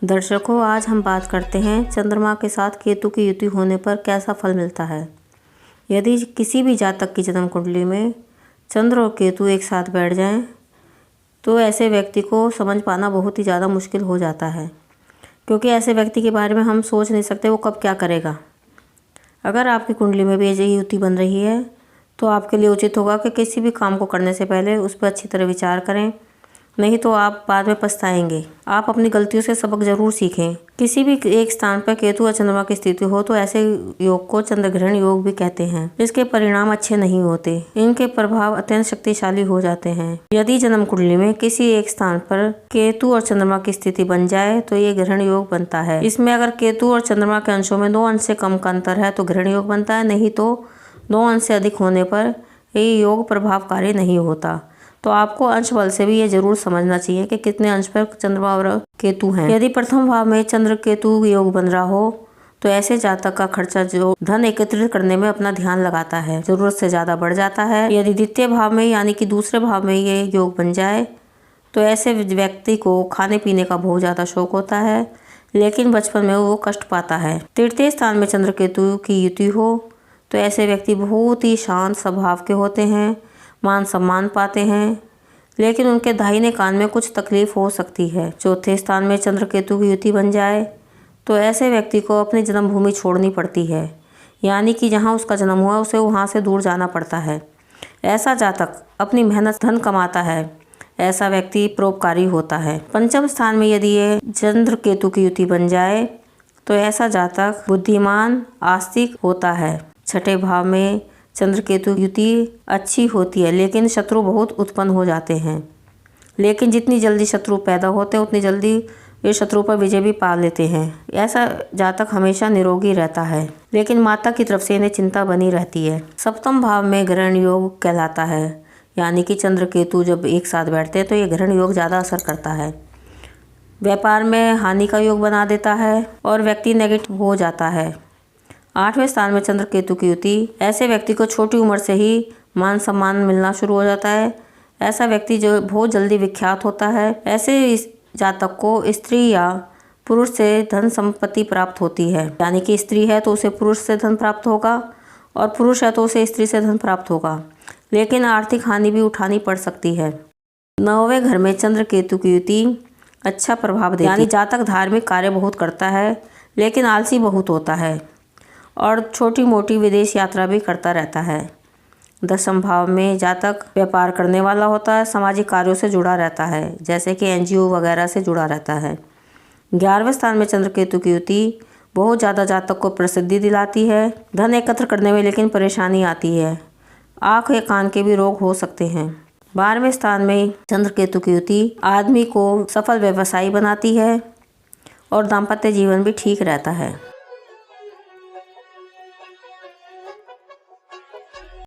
दर्शकों, आज हम बात करते हैं चंद्रमा के साथ केतु की युति होने पर कैसा फल मिलता है। यदि किसी भी जातक की जन्म कुंडली में चंद्र और केतु एक साथ बैठ जाएं, तो ऐसे व्यक्ति को समझ पाना बहुत ही ज़्यादा मुश्किल हो जाता है, क्योंकि ऐसे व्यक्ति के बारे में हम सोच नहीं सकते वो कब क्या करेगा। अगर आपकी कुंडली में भी यही युति बन रही है तो आपके लिए उचित होगा कि किसी भी काम को करने से पहले उस पर अच्छी तरह विचार करें, नहीं तो आप बाद में पछताएंगे। आप अपनी गलतियों से सबक जरूर सीखें। किसी भी एक स्थान पर केतु और चंद्रमा की स्थिति हो तो ऐसे योग को चंद्रग्रहण योग भी कहते हैं। इसके परिणाम अच्छे नहीं होते, इनके प्रभाव अत्यंत शक्तिशाली हो जाते हैं। यदि जन्म कुंडली में किसी एक स्थान पर केतु और चंद्रमा की स्थिति बन जाए तो ये ग्रहण योग बनता है। इसमें अगर केतु और चंद्रमा के अंशों में 2 अंश से कम का अंतर है तो ग्रहण योग बनता है, नहीं तो 2 अंश से अधिक होने पर ये योग प्रभावकारी नहीं होता। तो आपको अंश बल से भी ये जरूर समझना चाहिए कि कितने अंश पर चंद्रमा और केतु हैं। यदि प्रथम भाव में चंद्र केतु योग बन रहा हो तो ऐसे जातक का खर्चा जो धन एकत्रित करने में अपना ध्यान लगाता है, जरूरत से ज्यादा बढ़ जाता है। यदि द्वितीय भाव में यानी कि दूसरे भाव में ये योग बन जाए तो ऐसे व्यक्ति को खाने पीने का बहुत ज्यादा शौक होता है, लेकिन बचपन में वो कष्ट पाता है। तृतीय स्थान में चंद्र केतु की युति हो तो ऐसे व्यक्ति बहुत ही शांत स्वभाव के होते हैं, मान सम्मान पाते हैं, लेकिन उनके दाहिने कान में कुछ तकलीफ हो सकती है। चौथे स्थान में चंद्र केतु की युति बन जाए तो ऐसे व्यक्ति को अपनी जन्मभूमि छोड़नी पड़ती है, यानी कि जहां उसका जन्म हुआ उसे वहां से दूर जाना पड़ता है। ऐसा जातक अपनी मेहनत धन कमाता है, ऐसा व्यक्ति परोपकारी होता है। पंचम स्थान में यदि ये चंद्र केतु की युति बन जाए तो ऐसा जातक बुद्धिमान आस्तिक होता है। छठे भाव में चंद्र केतु युति अच्छी होती है, लेकिन शत्रु बहुत उत्पन्न हो जाते हैं। लेकिन जितनी जल्दी शत्रु पैदा होते हैं उतनी जल्दी वे शत्रु पर विजय भी पा लेते हैं। ऐसा जातक हमेशा निरोगी रहता है, लेकिन माता की तरफ से इन्हें चिंता बनी रहती है। सप्तम भाव में ग्रहण योग कहलाता है, यानी कि चंद्र केतु जब एक साथ बैठते हैं तो ये ग्रहण योग ज़्यादा असर करता है। व्यापार में हानि का योग बना देता है और व्यक्ति नेगेटिव हो जाता है। 8वें स्थान में चंद्र केतु की युति ऐसे व्यक्ति को छोटी उम्र से ही मान सम्मान मिलना शुरू हो जाता है। ऐसा व्यक्ति जो बहुत जल्दी विख्यात होता है। ऐसे इस जातक को स्त्री या पुरुष से धन संपत्ति प्राप्त होती है, यानी कि स्त्री है तो उसे पुरुष से धन प्राप्त होगा और पुरुष है तो उसे स्त्री से धन प्राप्त होगा, लेकिन आर्थिक हानि भी उठानी पड़ सकती है। 9वें घर में चंद्र केतु की युति अच्छा प्रभाव देती है, यानी जातक धार्मिक कार्य बहुत करता है, लेकिन आलसी बहुत होता है और छोटी मोटी विदेश यात्रा भी करता रहता है। 10वें भाव में जातक व्यापार करने वाला होता है, सामाजिक कार्यों से जुड़ा रहता है, जैसे कि NGO वगैरह से जुड़ा रहता है। 11वें स्थान में चंद्र केतु की युति बहुत ज़्यादा जातक को प्रसिद्धि दिलाती है, धन एकत्र करने में लेकिन परेशानी आती है, आँख या कान के भी रोग हो सकते हैं। 12वें स्थान में चंद्र केतु की युति आदमी को सफल व्यवसायी बनाती है और दाम्पत्य जीवन भी ठीक रहता है।